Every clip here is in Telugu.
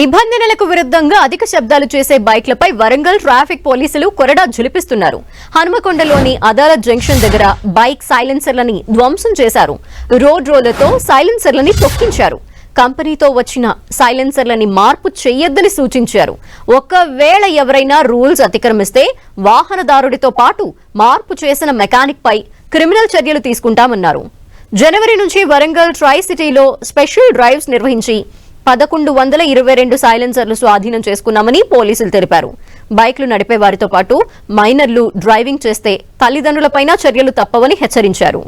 నిబంధనలకు విరుద్ధంగా అధిక శబ్దాలు చేసే బైక్లపై వరంగల్ ట్రాఫిక్ పోలీసులు కొరడా జులిపిస్తున్నారు. హనుమకొండలోని అదాలత్ జంక్షన్ దగ్గర బైక్ సైలెన్సర్లని ధ్వంసం చేశారు. రోడ్ రోలర్తో సైలెన్సర్లని తొక్కించారు. కంపెనీతో వచ్చిన సైలెన్సర్లని మార్పు చేయొద్దని సూచించారు. ఒకవేళ ఎవరైనా రూల్స్ అతిక్రమిస్తే వాహనదారుడితో పాటు మార్పు చేసిన మెకానిక్ పై క్రిమినల్ చర్యలు తీసుకుంటామన్నారు. జనవరి నుంచి వరంగల్ ట్రై సిటీలో స్పెషల్ డ్రైవ్స్ నిర్వహించి 1122 సైలెన్సర్లు స్వాధీనం చేసుకున్నామని పోలీసులు తెలిపారు. బైక్లు నడిపే వారితో పాటు మైనర్లు డ్రైవింగ్ చేస్తే తల్లిదండ్రులపైన చర్యలు తప్పవని హెచ్చరించారు.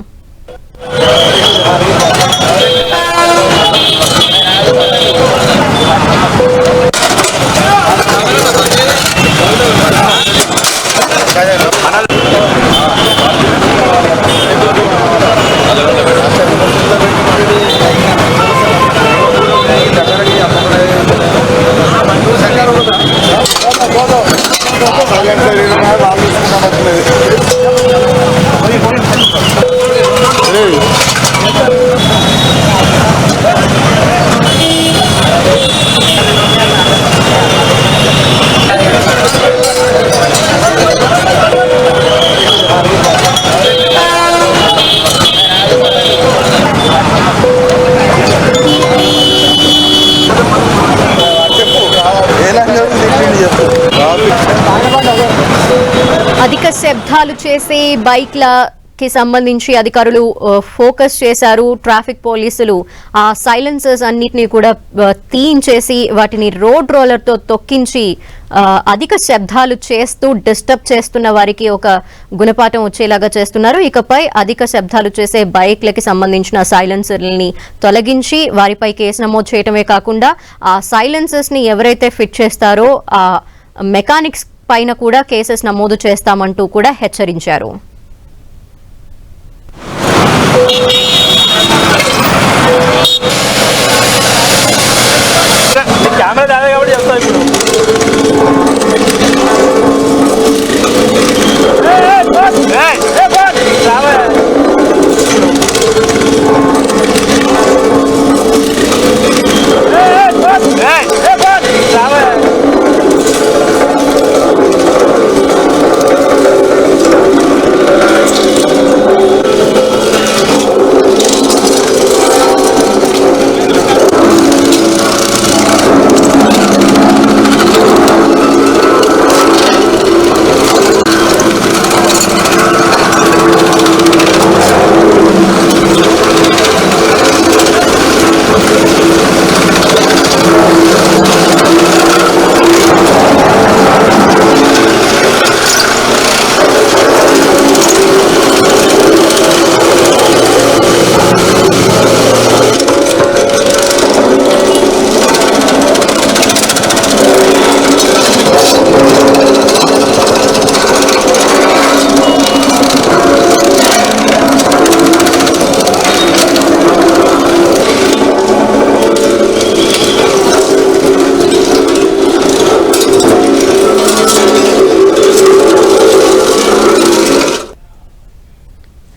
అధిక శబ్దాలు చేసే బైక్లకి సంబంధించి అధికారులు ఫోకస్ చేశారు. ట్రాఫిక్ పోలీసులు ఆ సైలెన్సర్స్ అన్నిటినీ కూడా తీయించేసి వాటిని రోడ్ రోలర్తో తొక్కించి అధిక శబ్దాలు చేస్తూ డిస్టర్బ్ చేస్తున్న వారికి ఒక గుణపాఠం వచ్చేలాగా చేస్తున్నారు. ఇకపై అధిక శబ్దాలు చేసే బైక్లకి సంబంధించిన సైలెన్సర్లని తొలగించి వారిపై కేసు నమోదు చేయటమే కాకుండా ఆ సైలెన్సర్స్ ని ఎవరైతే ఫిట్ చేస్తారో ఆ మెకానిక్స్ పైన కూడా కేసెస్ నమోదు చేస్తామంటూ కూడా హెచ్చరించారు. కెమెరా దాదా కాబట్టి చెప్తా ఇప్పుడు